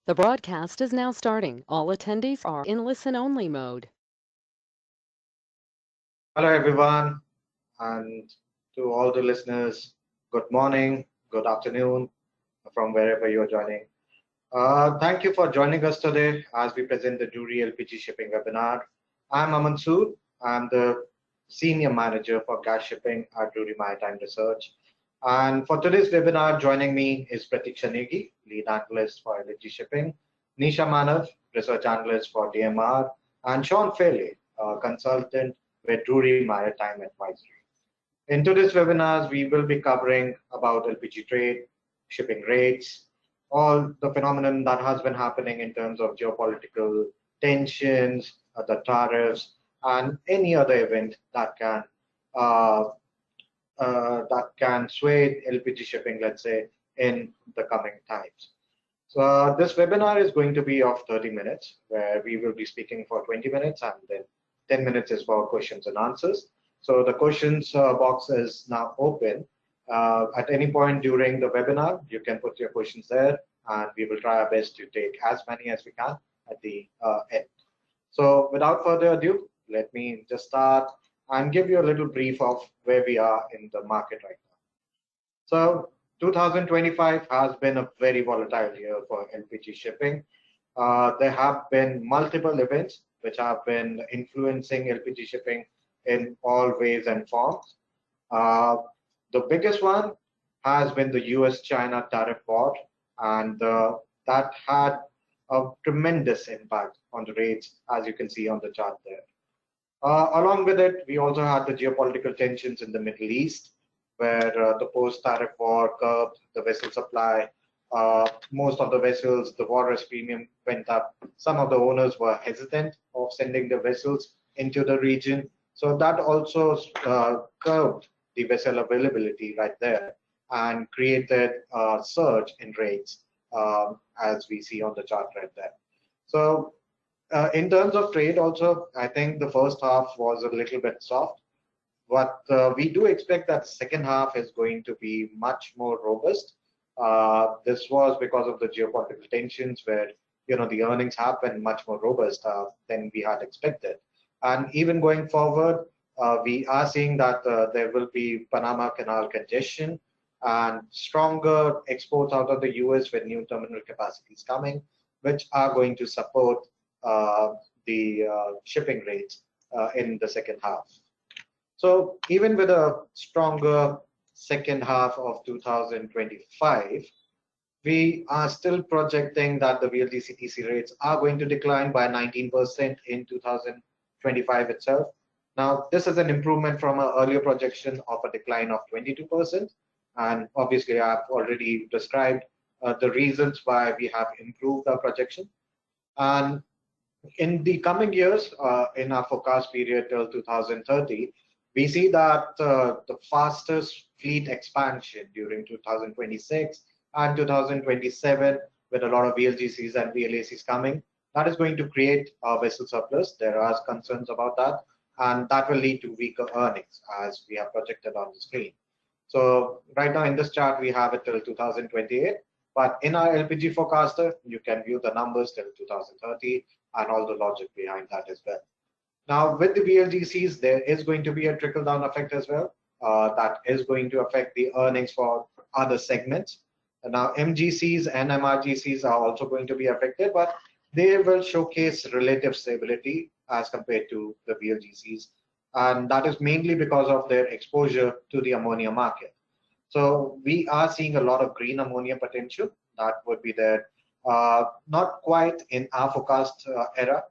The broadcast is now starting. All attendees are in listen-only mode. Hello, everyone, and to all the listeners, good morning, good afternoon from wherever you're joining. Thank you for joining us today as we present the Drewry LPG shipping webinar. I'm Aman. I'm the Senior Manager for Gas Shipping at Drewry Maritime Research. And for today's webinar, joining me is Pratiksha Negi, Lead Analyst for LPG Shipping, Nisha Manav, Research Analyst for DMR, and Sean Fairley, Consultant with Drewry Maritime Advisory. In today's webinars, we will be covering about LPG trade, shipping rates, all the phenomenon that has been happening in terms of geopolitical tensions, the tariffs, and any other event uh, that can sway LPG shipping, let's say, in the coming times. So this webinar is going to be of 30 minutes, where we will be speaking for 20 minutes, and then 10 minutes is for questions and answers. So the questions box is now open. At any point during the webinar, you can put your questions there, and we will try our best to take as many as we can at the end. So without further ado, let me just start and give you a little brief of where we are in the market right now. So 2025 has been a very volatile year for LPG shipping. There have been multiple events which have been influencing LPG shipping in all ways and forms. The biggest one has been the US-China tariff war, and that had a tremendous impact on the rates, as you can see on the chart there. Along with it, we also had the geopolitical tensions in the Middle East, where the post-tariff war curbed the vessel supply. Most of the vessels, the war risk premium went up. Some of the owners were hesitant of sending the vessels into the region. So that also curbed the vessel availability right there and created a surge in rates, as we see on the chart right there. So in terms of trade also, I think the first half was a little bit soft, but we do expect that second half is going to be much more robust. This was because of the geopolitical tensions where, the earnings have been much more robust than we had expected. And even going forward, we are seeing that there will be Panama Canal congestion and stronger exports out of the US with new terminal capacities coming, which are going to support the shipping rates in the second half. So even with a stronger second half of 2025, we are still projecting that the VLGC rates are going to decline by 19% in 2025 itself. Now, this is an improvement from an earlier projection of a decline of 22%. And obviously, I've already described the reasons why we have improved our projection. And in the coming years, in our forecast period till 2030, we see that the fastest fleet expansion during 2026 and 2027, with a lot of VLGCs and VLACs coming, that is going to create a vessel surplus. There are concerns about that, and that will lead to weaker earnings, as we have projected on the screen. So right now in this chart, we have it till 2028, but in our LPG forecaster, you can view the numbers till 2030 and all the logic behind that as well. Now, with the VLGCs, there is going to be a trickle-down effect as well. That is going to affect the earnings for other segments. And now, MGCs and MRGCs are also going to be affected, but they will showcase relative stability as compared to the VLGCs. And that is mainly because of their exposure to the ammonia market. So we are seeing a lot of green ammonia potential that would be there. Not quite in our forecast era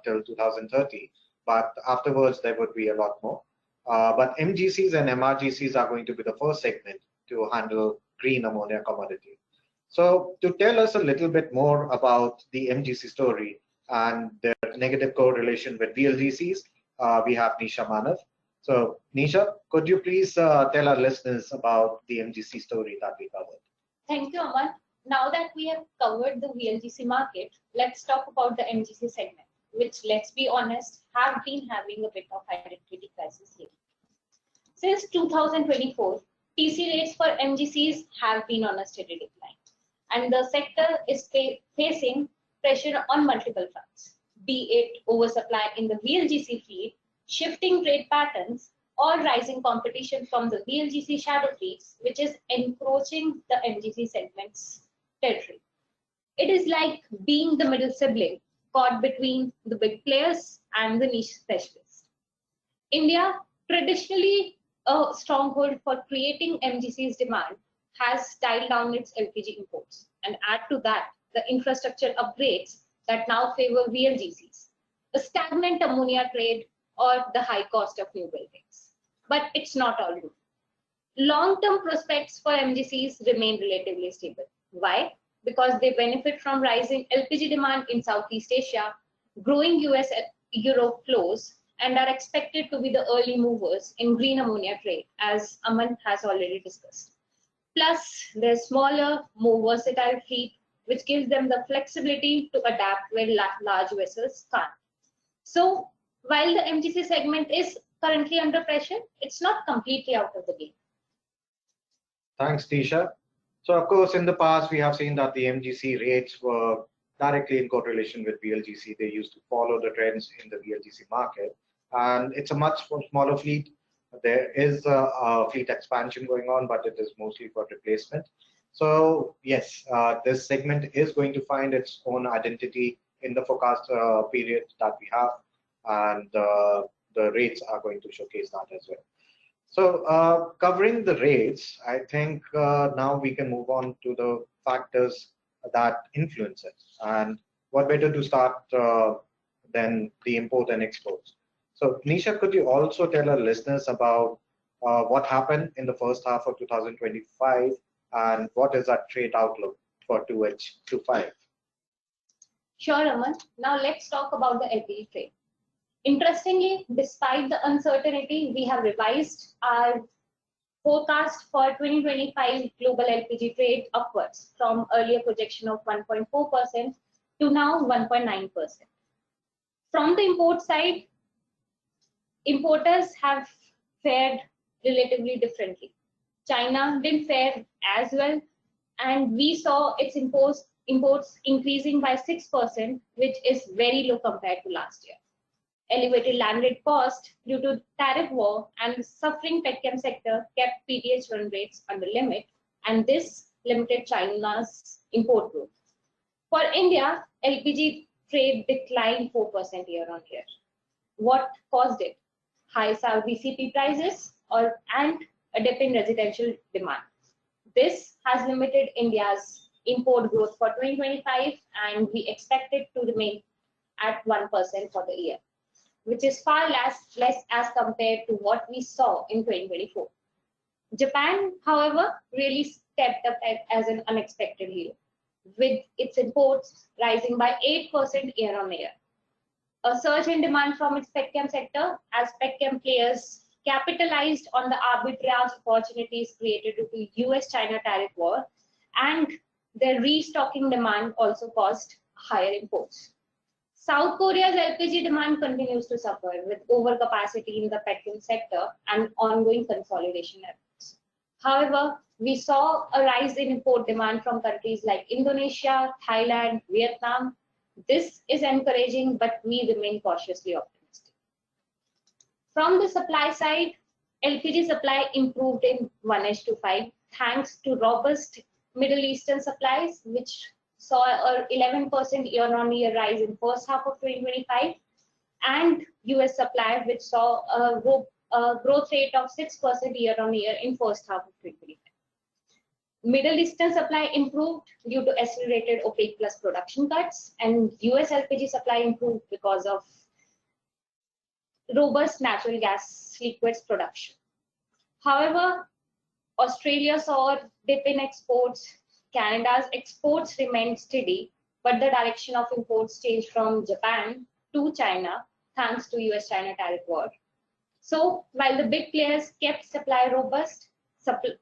till 2030, but afterwards there would be a lot more. But MGCs and MRGCs are going to be the first segment to handle green ammonia commodity. So to tell us a little bit more about the MGC story and their negative correlation with VLGCs, we have Nisha Manav. So Nisha, could you please tell our listeners about the MGC story that we covered? Thank you, Aman. Now that we have covered the VLGC market, let's talk about the MGC segment, which, let's be honest, have been having a bit of identity crisis lately. Since 2024, TC rates for MGCs have been on a steady decline. and the sector is facing pressure on multiple fronts, be it oversupply in the VLGC fleet, shifting trade patterns, or rising competition from the VLGC shadow fleets, which is encroaching the MGC segment's territory. It is like being the middle sibling caught between the big players and the niche specialists. India, traditionally a stronghold for creating MGC's demand, has dialed down its LPG imports, and add to that the infrastructure upgrades that now favor VLGCs, a stagnant ammonia trade, or the high cost of new buildings. But it's not all doom. Long-term prospects for MGCs remain relatively stable. Why? Because they benefit from rising LPG demand in Southeast Asia, growing US-Europe flows, and are expected to be the early movers in green ammonia trade, as Aman has already discussed. Plus, their smaller, more versatile fleet, which gives them the flexibility to adapt where large vessels can't. So, while the MGC segment is currently under pressure, it's not completely out of the game. Thanks, Nisha. So, of course, in the past, we have seen that the MGC rates were directly in correlation with VLGC. They used to follow the trends in the VLGC market. And it's a much smaller fleet. There is a fleet expansion going on, but it is mostly for replacement. So, yes, this segment is going to find its own identity in the forecast period that we have. And the rates are going to showcase that as well. So covering the rates, I think now we can move on to the factors that influence it. And what better to start than the import and exports. So Nisha, could you also tell our listeners about what happened in the first half of 2025 and what is our trade outlook for 2H25? Sure, Aman. Now let's talk about the LPG trade. Interestingly, despite the uncertainty, we have revised our forecast for 2025 global LPG trade upwards from earlier projection of 1.4% to now 1.9%. From the import side, importers have fared relatively differently. China didn't fare as well, and we saw its imports increasing by 6%, which is very low compared to last year. Elevated landed cost due to tariff war and the suffering petchem sector kept PDH run rates under limit, and this limited China's import growth. For India, LPG trade declined 4% year on year. What caused it? High Saudi CP prices and a dip in residential demand. This has limited India's import growth for 2025, and we expect it to remain at 1% for the year, which is far less as compared to what we saw in 2024. Japan, however, really stepped up as an unexpected hero, with its imports rising by 8% year on year. A surge in demand from its petchem sector as petchem players capitalized on the arbitrage opportunities created due to US-China tariff war, and their restocking demand also caused higher imports. South Korea's LPG demand continues to suffer with overcapacity in the petchem sector and ongoing consolidation efforts. However, we saw a rise in import demand from countries like Indonesia, Thailand, Vietnam. This is encouraging, but we remain cautiously optimistic. From the supply side, LPG supply improved in 1H25 thanks to robust Middle Eastern supplies, which saw an 11% year-on-year rise in first half of 2025, and US supply, which saw a growth rate of 6% year-on-year in first half of 2025. Middle Eastern supply improved due to accelerated OPEC plus production cuts, and US LPG supply improved because of robust natural gas liquids production. However, Australia saw a dip in exports. Canada's exports remained steady, but the direction of imports changed from Japan to China thanks to US-China tariff war. So, while the big players kept supply robust,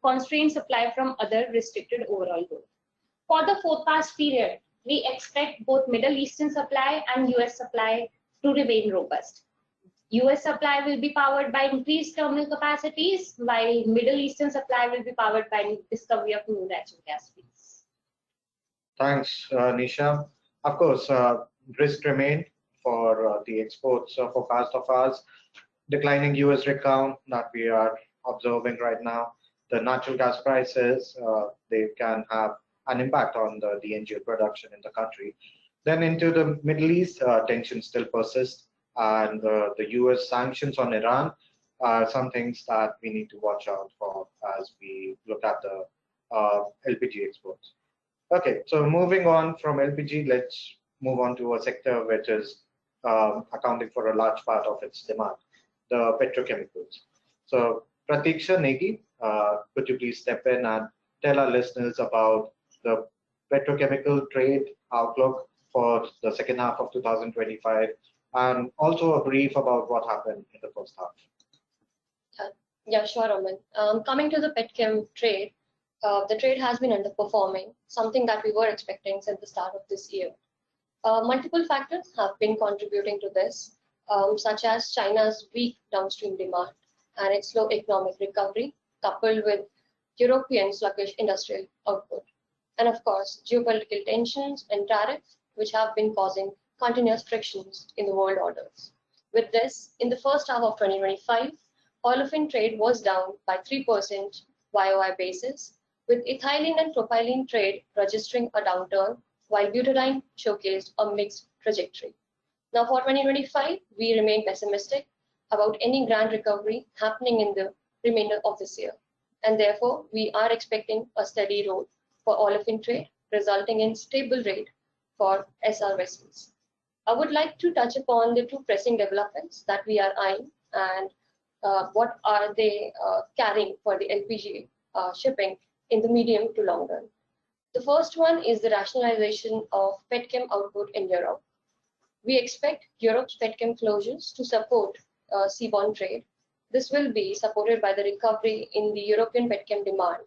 constrained supply from other restricted overall growth. For the forecast period, we expect both Middle Eastern supply and US supply to remain robust. US supply will be powered by increased terminal capacities, while Middle Eastern supply will be powered by discovery of new natural gas fields. Thanks, Nisha. Of course, risk remain for the exports forecast of ours. Declining US rig count that we are observing right now. The natural gas prices, they can have an impact on the NGL production in the country. Then into the Middle East, tension still persists, and the US sanctions on Iran are some things that we need to watch out for as we look at the LPG exports. Okay, so moving on from LPG, let's move on to a sector which is accounting for a large part of its demand, the petrochemicals. So, Pratiksha, Negi, could you please step in and tell our listeners about the petrochemical trade outlook for the second half of 2025, and also a brief about what happened in the first half? Yeah, sure, Aman. Coming to the petchem trade, the trade has been underperforming, something that we were expecting since the start of this year. Multiple factors have been contributing to this, such as China's weak downstream demand and its slow economic recovery, coupled with European sluggish industrial output, and of course, geopolitical tensions and tariffs, which have been causing continuous frictions in the world orders. With this, in the first half of 2025, olefin trade was down by 3% YOY basis, with ethylene and propylene trade registering a downturn, while butadiene showcased a mixed trajectory. Now for 2025, we remain pessimistic about any grand recovery happening in the remainder of this year, and therefore we are expecting a steady road for olefin trade, resulting in stable rate for SR vessels. I would like to touch upon the two pressing developments that we are eyeing and what are they carrying for the LPG shipping in the medium to long run. The first one is the rationalization of petchem output in Europe. We expect Europe's petchem closures to support seaborne trade. This will be supported by the recovery in the European petchem demand,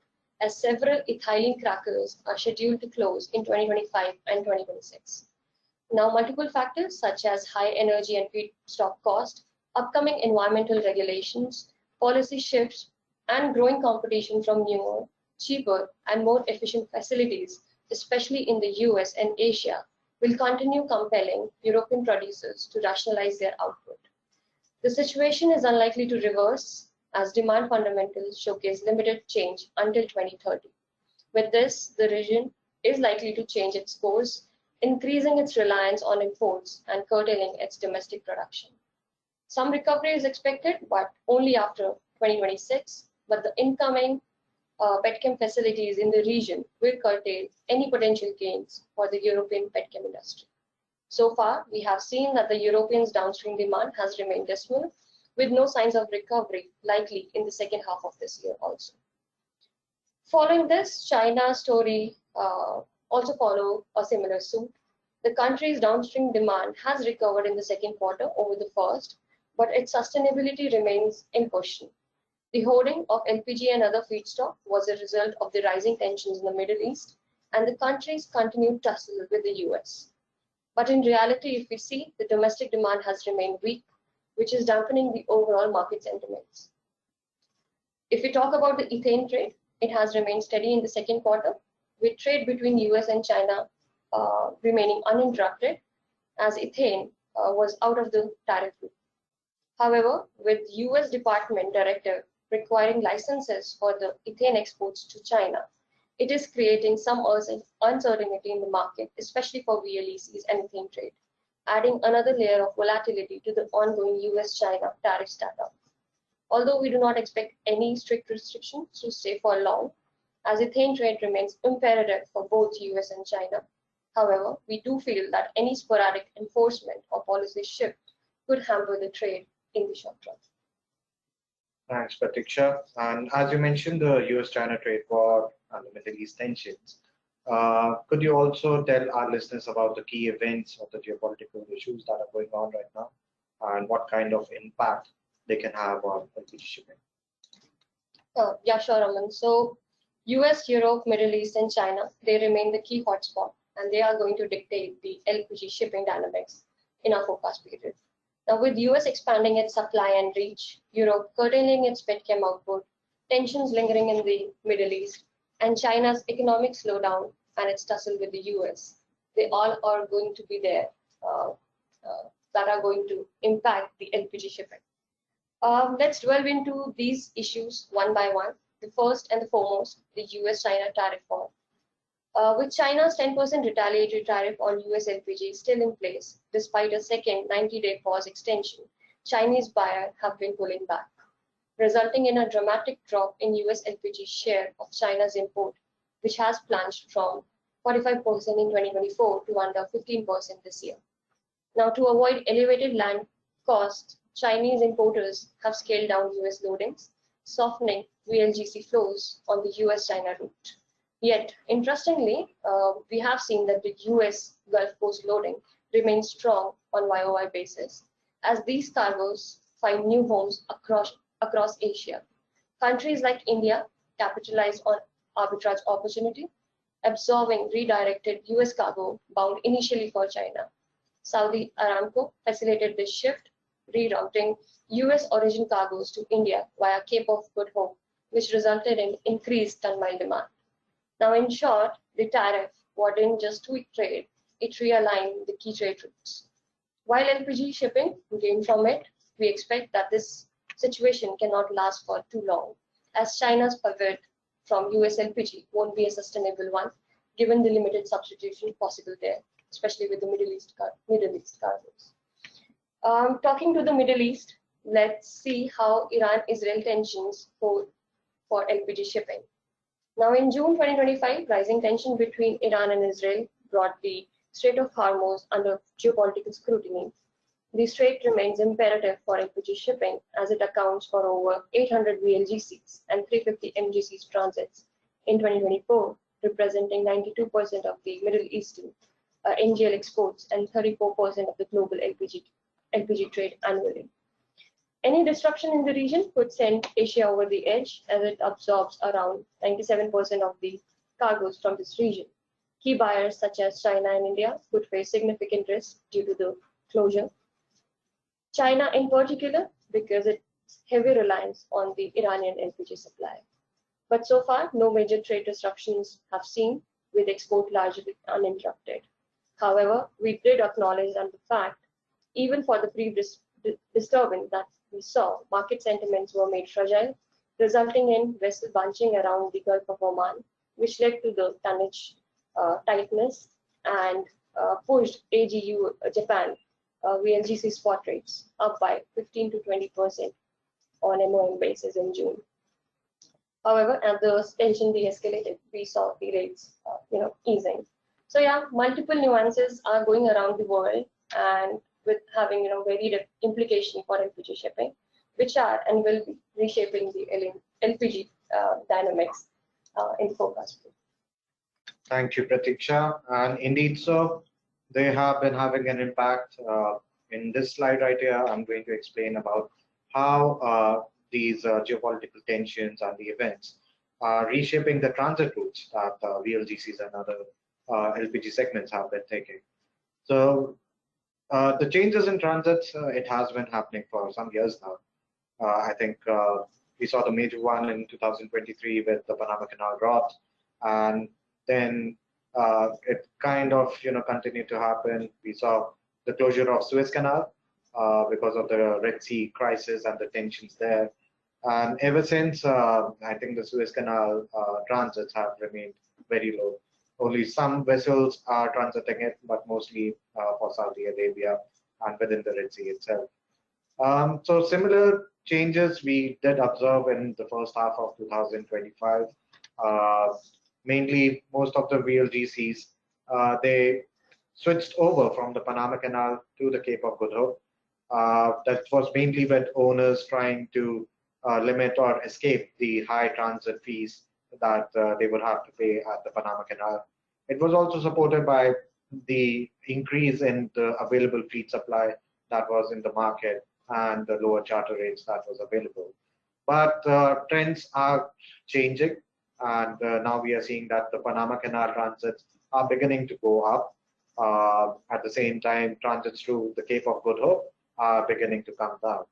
as several ethylene crackers are scheduled to close in 2025 and 2026. Now, multiple factors such as high energy and feedstock cost, upcoming environmental regulations, policy shifts, and growing competition from newer, cheaper, and more efficient facilities, especially in the US and Asia, will continue compelling European producers to rationalize their output. The situation is unlikely to reverse as demand fundamentals showcase limited change until 2030. With this, the region is likely to change its course, increasing its reliance on imports and curtailing its domestic production. Some recovery is expected, but only after 2026, but the incoming petchem facilities in the region will curtail any potential gains for the European petchem industry. So far, we have seen that the Europeans' downstream demand has remained dismal, with no signs of recovery likely in the second half of this year also. Following this, China's story also follow a similar suit. The country's downstream demand has recovered in the second quarter over the first, but its sustainability remains in question. The hoarding of LPG and other feedstock was a result of the rising tensions in the Middle East and the country's continued tussle with the US. But in reality, if we see, the domestic demand has remained weak, which is dampening the overall market sentiments. If we talk about the ethane trade, it has remained steady in the second quarter, with trade between US and China remaining uninterrupted, as ethane was out of the tariff loop. However, with US Department Directive requiring licenses for the ethane exports to China, it is creating some uncertainty in the market, especially for VLECs and ethane trade, adding another layer of volatility to the ongoing US-China tariff standoff. Although we do not expect any strict restrictions to stay for long, as ethane trade remains imperative for both US and China. However, we do feel that any sporadic enforcement or policy shift could hamper the trade in the short run. Thanks, Pratiksha. And as you mentioned, the US-China trade war and the Middle East tensions, could you also tell our listeners about the key events of the geopolitical issues that are going on right now and what kind of impact they can have on LPG shipping? Yeah, sure, Aman. So US, Europe, Middle East, and China, they remain the key hotspot, and they are going to dictate the LPG shipping dynamics in our forecast period. Now, with US expanding its supply and reach, Europe curtailing its petchem output, tensions lingering in the Middle East, and China's economic slowdown and its tussle with the US. They all are going to be there that are going to impact the LPG shipping. Let's delve into these issues one by one. The first and the foremost, the US-China tariff war. With China's 10% retaliatory tariff on US LPG still in place, despite a second 90-day pause extension, Chinese buyers have been pulling back, resulting in a dramatic drop in US LPG share of China's import, which has plunged from 45% in 2024 to under 15% this year. Now, to avoid elevated land costs, Chinese importers have scaled down US loadings, softening VLGC flows on the US-China route. Yet, interestingly, we have seen that the US Gulf Coast loading remains strong on YOY basis, as these cargoes find new homes across Asia. Countries like India capitalize on arbitrage opportunity, absorbing redirected US cargo bound initially for China. Saudi Aramco facilitated this shift, rerouting US origin cargoes to India via Cape of Good Hope, which resulted in increased ton-mile demand. Now, in short, the tariff didn't just tweak trade, it realigned the key trade routes. While LPG shipping gained from it, we expect that this situation cannot last for too long, as China's pivot from US LPG won't be a sustainable one, given the limited substitution possible there, especially with the Middle East cargoes. Talking to the Middle East, let's see how Iran-Israel tensions hold for LPG shipping. Now, in June 2025, rising tension between Iran and Israel brought the Strait of Hormuz under geopolitical scrutiny. The strait remains imperative for LPG shipping as it accounts for over 800 VLGCs and 350 MGCs transits in 2024, representing 92% of the Middle Eastern NGL exports and 34% of the global LPG trade annually. Any disruption in the region could send Asia over the edge, as it absorbs around 97% of the cargoes from this region. Key buyers such as China and India could face significant risk due to the closure. China in particular, because its heavy reliance on the Iranian LPG supply. But so far, no major trade disruptions have seen, with export largely uninterrupted. However, we did acknowledge the fact, even for the previous disturbance that we saw, market sentiments were made fragile, resulting in vessel bunching around the Gulf of Oman, which led to the tonnage tightness and pushed AGU Japan VLGC spot rates up by 15 to 20% on MOM basis in June. However, as the tension de-escalated, we saw the rates, easing. So yeah, multiple nuances are going around the world, and with having varied implication for LPG shipping, which are and will be reshaping the LPG dynamics in the forecast. Thank you, Pratiksha. And indeed, so they have been having an impact. In this slide right here, I'm going to explain about how these geopolitical tensions and the events are reshaping the transit routes that VLGCs and other LPG segments have been taking. So the changes in transits, it has been happening for some years now. I think we saw the major one in 2023 with the Panama Canal rot, and then it kind of continued to happen. We saw the closure of Suez Canal because of the Red Sea crisis and the tensions there. And ever since, I think the Suez Canal transits have remained very low. Only some vessels are transiting it, but mostly for Saudi Arabia and within the Red Sea itself. So similar changes we did observe in the first half of 2025. Mainly, most of the VLGCs, they switched over from the Panama Canal to the Cape of Good Hope. That was mainly with owners trying to limit or escape the high transit fees that they would have to pay at the Panama Canal. It was also supported by the increase in the available fleet supply that was in the market and the lower charter rates that was available. But trends are changing, and now we are seeing that the Panama Canal transits are beginning to go up. At the same time, transits through the Cape of Good Hope are beginning to come down.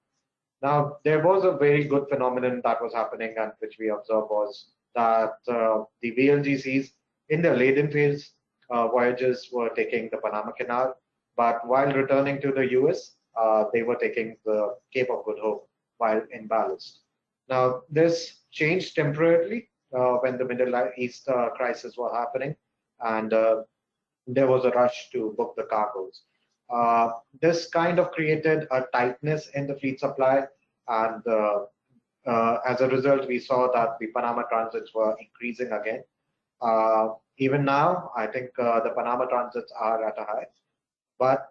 Now, there was a very good phenomenon that was happening, and which we observed was that the VLGCs, in the laden phase, voyages were taking the Panama Canal, but while returning to the US, they were taking the Cape of Good Hope while in ballast. Now, this changed temporarily when the Middle East crisis was happening, and there was a rush to book the cargoes. This kind of created a tightness in the fleet supply, and as a result, we saw that the Panama transits were increasing again. Even now, I think the Panama transits are at a high, but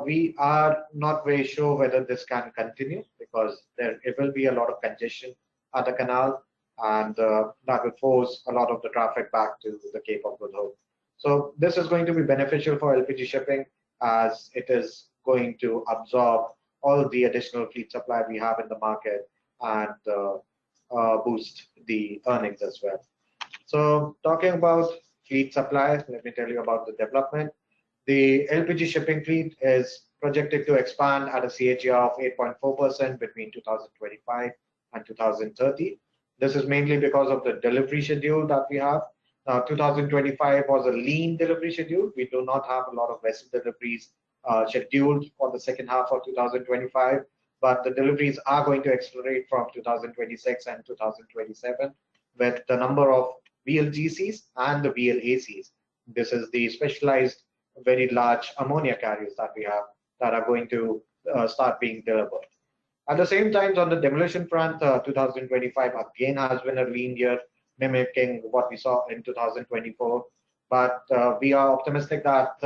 we are not very sure whether this can continue because it will be a lot of congestion at the canal, and that will force a lot of the traffic back to the Cape of Good Hope. So this is going to be beneficial for LPG shipping as it is going to absorb all the additional fleet supply we have in the market and boost the earnings as well. So talking about fleet supply, let me tell you about the development. The LPG shipping fleet is projected to expand at a CAGR of 8.4% between 2025 and 2030. This is mainly because of the delivery schedule that we have. Now, 2025 was a lean delivery schedule. We do not have a lot of vessel deliveries scheduled for the second half of 2025, but the deliveries are going to accelerate from 2026 and 2027 with the number of VLGCs and the VLACs. This is the specialized, very large ammonia carriers that we have that are going to start being delivered. At the same time, on the demolition front, 2025 again has been a lean year, mimicking what we saw in 2024. But we are optimistic that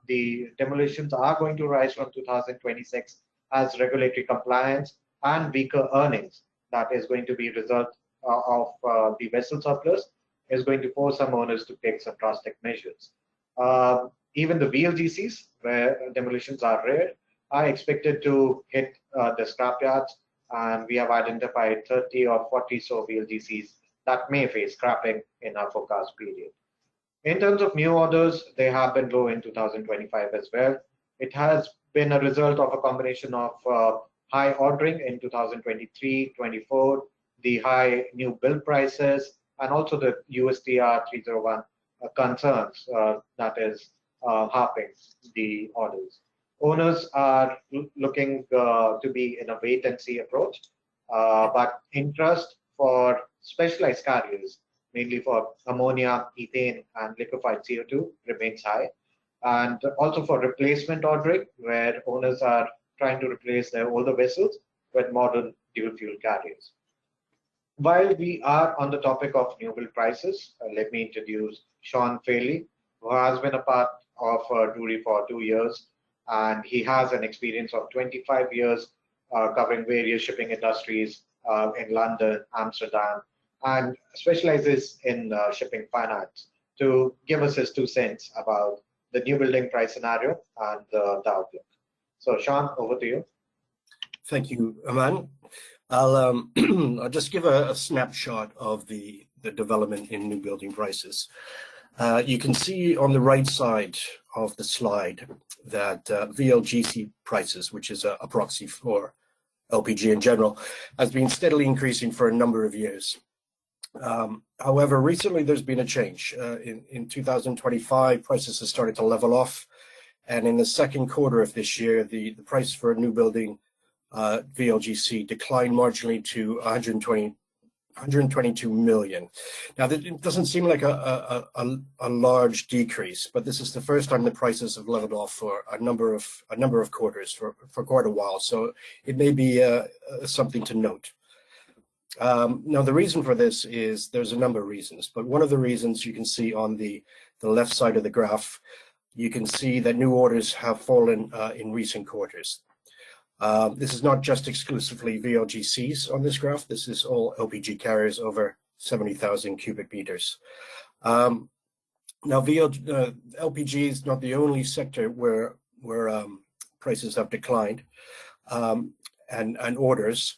the demolitions are going to rise from 2026 as regulatory compliance and weaker earnings that is going to be a result of the vessel surplus is going to force some owners to take some drastic measures. Even the VLGCs, where demolitions are rare, are expected to hit the scrapyards, and we have identified 30 or 40 so VLGCs that may face scrapping in our forecast period. In terms of new orders, they have been low in 2025 as well. It has been a result of a combination of high ordering in 2023-24, the high new build prices, and also the USTR 301 concerns that is harping the orders. Owners are looking to be in a wait-and-see approach, but interest for specialized carriers, mainly for ammonia, ethane, and liquefied CO2, remains high. And also for replacement ordering, where owners are trying to replace their older vessels with modern dual-fuel carriers. While we are on the topic of new build prices, let me introduce Sean Fairley, who has been a part of Drewry for 2 years, and he has an experience of 25 years covering various shipping industries in London, Amsterdam, and specializes in shipping finance to give us his 2 cents about the new building price scenario and the outlook. So, Sean, over to you. Thank you, Aman. I'll just give a snapshot of the development in new building prices. You can see on the right side of the slide that VLGC prices, which is a proxy for LPG in general, has been steadily increasing for a number of years. However, recently there's been a change. In 2025, prices have started to level off, and in the second quarter of this year, the price for a new building VLGC declined marginally to 122 million. Now, it doesn't seem like a large decrease, but this is the first time the prices have leveled off for a number of quarters for quite a while. So it may be something to note. Now, the reason for this is there's a number of reasons, but one of the reasons you can see on the left side of the graph, you can see that new orders have fallen in recent quarters. This is not just exclusively VLGCs on this graph. This is all LPG carriers over 70,000 cubic meters. Now, LPG is not the only sector where prices have declined and orders.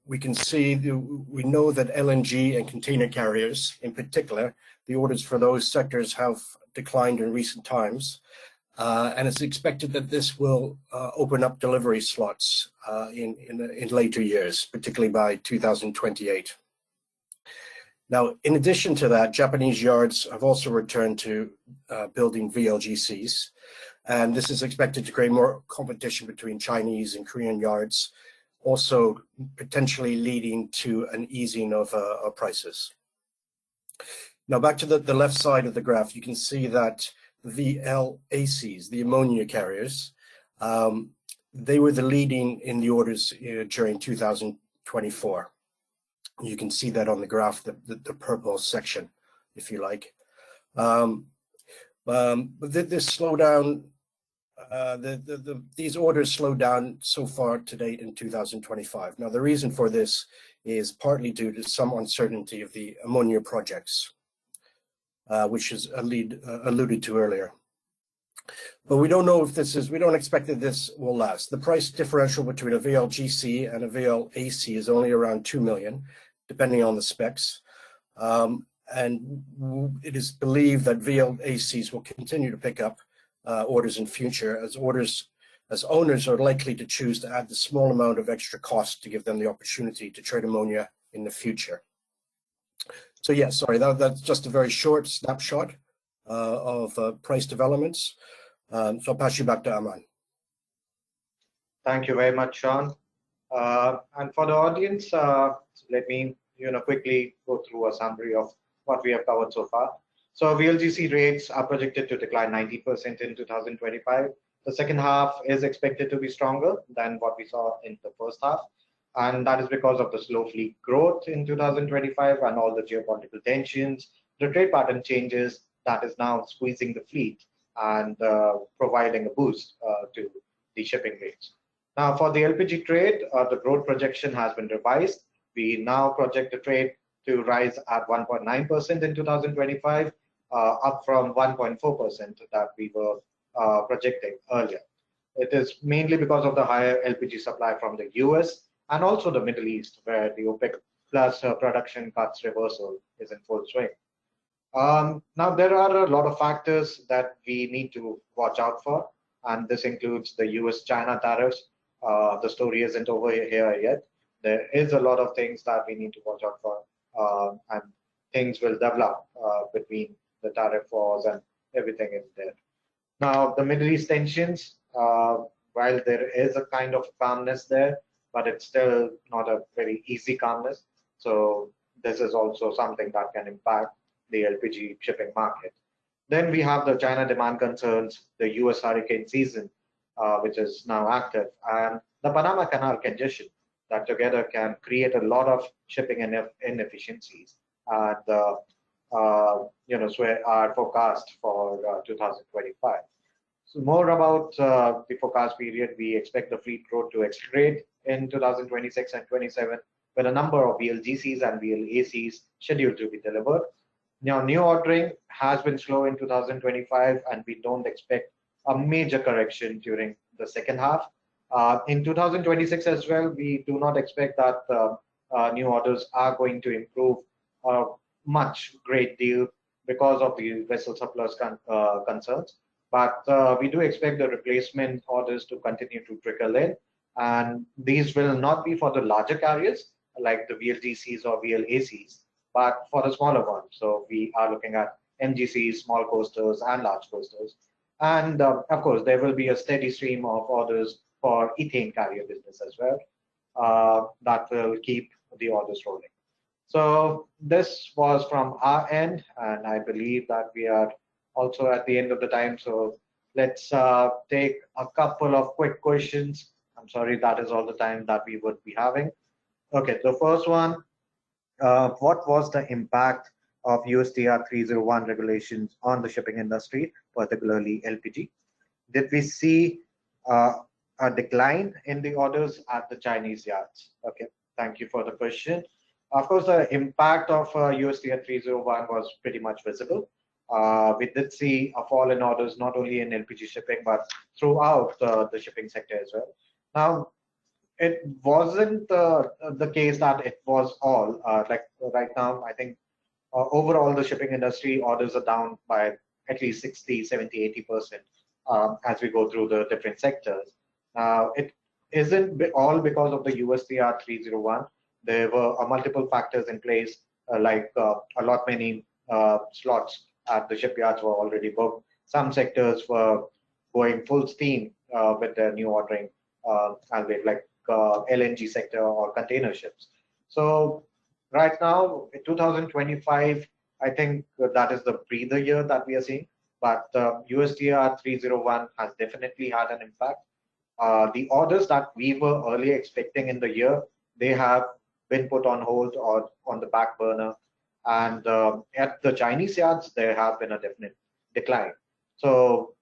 We can see, we know that LNG and container carriers in particular, the orders for those sectors have declined in recent times. And it's expected that this will open up delivery slots in later years, particularly by 2028. Now, in addition to that, Japanese yards have also returned to building VLGCs, and this is expected to create more competition between Chinese and Korean yards, also potentially leading to an easing of prices. Now, back to the left side of the graph, you can see that VLACs, the ammonia carriers, they were the leading in the orders during 2024. You can see that on the graph, the purple section, if you like. But this slowdown, these orders slowed down so far to date in 2025. Now, the reason for this is partly due to some uncertainty of the ammonia projects, which is alluded to earlier. But we don't know if we don't expect that this will last. The price differential between a VLGC and a VLAC is only around 2 million, depending on the specs. And it is believed that VLACs will continue to pick up orders in future as owners are likely to choose to add the small amount of extra cost to give them the opportunity to trade ammonia in the future. So yeah, sorry, that's just a very short snapshot of price developments. So I'll pass you back to Aman. Thank you very much, Sean. And for the audience, let me quickly go through a summary of what we have covered so far. So VLGC rates are projected to decline 90% in 2025. The second half is expected to be stronger than what we saw in the first half. And that is because of the slow fleet growth in 2025 and all the geopolitical tensions, the trade pattern changes that is now squeezing the fleet and providing a boost to the shipping rates. Now, for the LPG trade, the growth projection has been revised. We now project the trade to rise at 1.9% in 2025, up from 1.4% that we were projecting earlier. It is mainly because of the higher LPG supply from the US and also the Middle East, where the OPEC plus production cuts reversal is in full swing. Now, there are a lot of factors that we need to watch out for, and this includes the US-China tariffs. The story isn't over here yet. There is a lot of things that we need to watch out for, and things will develop between the tariff wars and everything in there. Now, the Middle East tensions, while there is a kind of calmness there, but it's still not a very easy calmness. So this is also something that can impact the LPG shipping market. Then we have the China demand concerns, the US hurricane season, which is now active, and the Panama Canal congestion that together can create a lot of shipping inefficiencies. And so our forecast for 2025. So more about the forecast period, we expect the fleet growth to accelerate in 2026 and 27, with a number of VLGCs and VLACs scheduled to be delivered. Now, new ordering has been slow in 2025, and we don't expect a major correction during the second half. In 2026 as well, we do not expect that new orders are going to improve great deal because of the vessel surplus concerns. But we do expect the replacement orders to continue to trickle in, and these will not be for the larger carriers like the VLGCs or VLACs, but for the smaller ones. So we are looking at MGCs, small coasters, and large coasters. And of course, there will be a steady stream of orders for ethane carrier business as well that will keep the orders rolling. So this was from our end, and I believe that we are also at the end of the time. So let's take a couple of quick questions. I'm sorry, that is all the time that we would be having. Okay, the first one, what was the impact of USTR 301 regulations on the shipping industry, particularly LPG? Did we see a decline in the orders at the Chinese yards? Okay, thank you for the question. Of course, the impact of USTR 301 was pretty much visible. We did see a fall in orders, not only in LPG shipping, but throughout the shipping sector as well. Now, it wasn't the case that it was all, like right now, I think overall the shipping industry orders are down by at least 60, 70, 80% as we go through the different sectors. It isn't all because of the USTR 301. There were multiple factors in place a lot many slots at the shipyards were already booked. Some sectors were going full steam with their new ordering, albeit like LNG sector or container ships. So right now, in 2025, I think that is the breather year that we are seeing. But USTR 301 has definitely had an impact. The orders that we were earlier expecting in the year, they have been put on hold or on the back burner. And at the Chinese yards, there have been a definite decline. So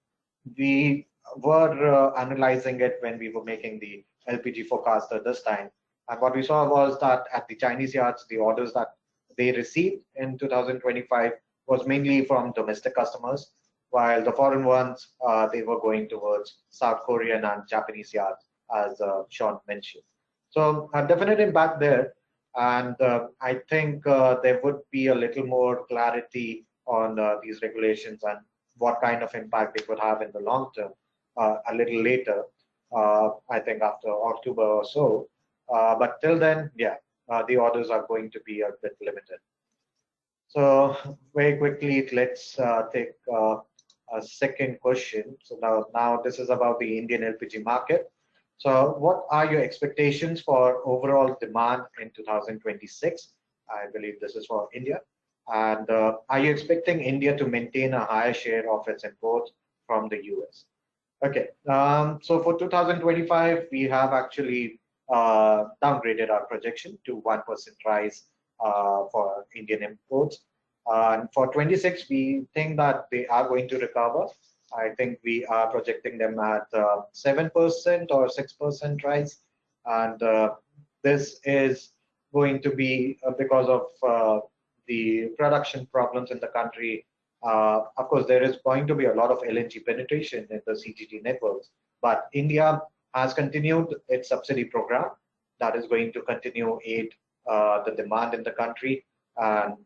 we were analyzing it when we were making the LPG forecaster this time. And what we saw was that at the Chinese yards, the orders that they received in 2025 was mainly from domestic customers, while the foreign ones, they were going towards South Korean and Japanese yards, as Sean mentioned. So a definite impact there. And I think there would be a little more clarity on these regulations and what kind of impact they could have in the long term a little later, I think after October or so. But till then, yeah, the orders are going to be a bit limited. So very quickly, let's take a second question. So now this is about the Indian LPG market. So what are your expectations for overall demand in 2026? I believe this is for India. And are you expecting India to maintain a higher share of its imports from the US? Okay, so for 2025, we have actually downgraded our projection to 1% rise for Indian imports. And for 26, we think that they are going to recover. I think we are projecting them at 7% or 6% rise. And this is going to be because of the production problems in the country. Of course, there is going to be a lot of LNG penetration in the CGD networks, but India has continued its subsidy program that is going to continue aid the demand in the country. And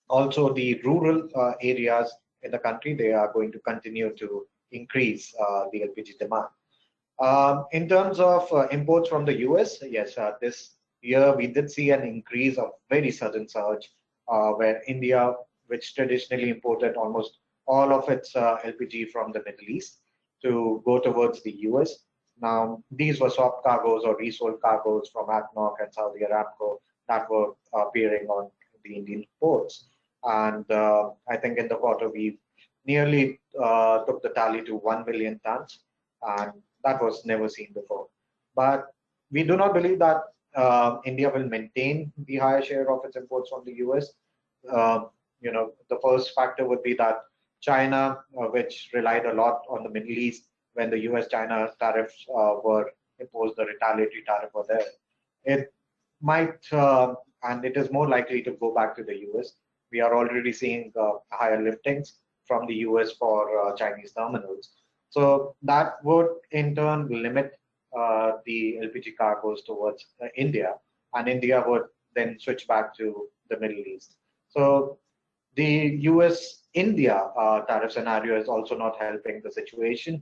also the rural areas in the country, they are going to continue to increase the LPG demand. In terms of imports from the US, yes, this year we did see an increase of very sudden surge where India, which traditionally imported almost all of its LPG from the Middle East to go towards the US. Now, these were swap cargoes or resold cargoes from ADNOC and Saudi Aramco that were appearing on the Indian ports. And I think in the quarter, we nearly took the tally to 1 million tons, and that was never seen before. But we do not believe that India will maintain the higher share of its imports from the US. The first factor would be that China, which relied a lot on the Middle East when the US-China tariffs were imposed, the retaliatory tariff was there. It might, and it is more likely to go back to the US. We are already seeing higher liftings from the US for Chinese terminals. So that would in turn limit the LPG cargoes towards India, and India would then switch back to the Middle East. So the US-India tariff scenario is also not helping the situation.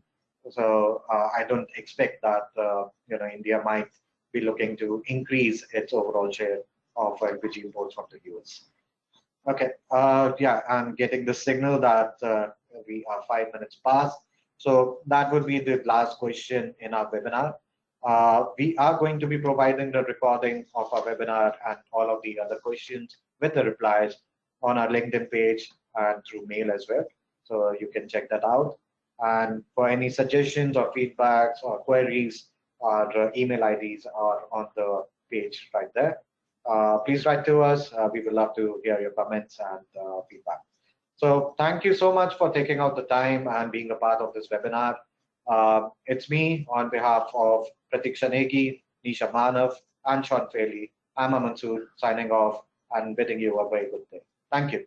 So I don't expect that India might be looking to increase its overall share of LPG imports from the US. Okay, yeah, I'm getting the signal that we are 5 minutes past. So that would be the last question in our webinar. We are going to be providing the recording of our webinar and all of the other questions with the replies on our LinkedIn page and through mail as well. So you can check that out. And for any suggestions or feedbacks or queries, our email IDs are on the page right there. Please write to us. We would love to hear your comments and feedback. So thank you so much for taking out the time and being a part of this webinar. It's me on behalf of Pratiksha Negi, Nisha Manav, and Sean Fairley. I'm Aman signing off and bidding you a very good day. Thank you.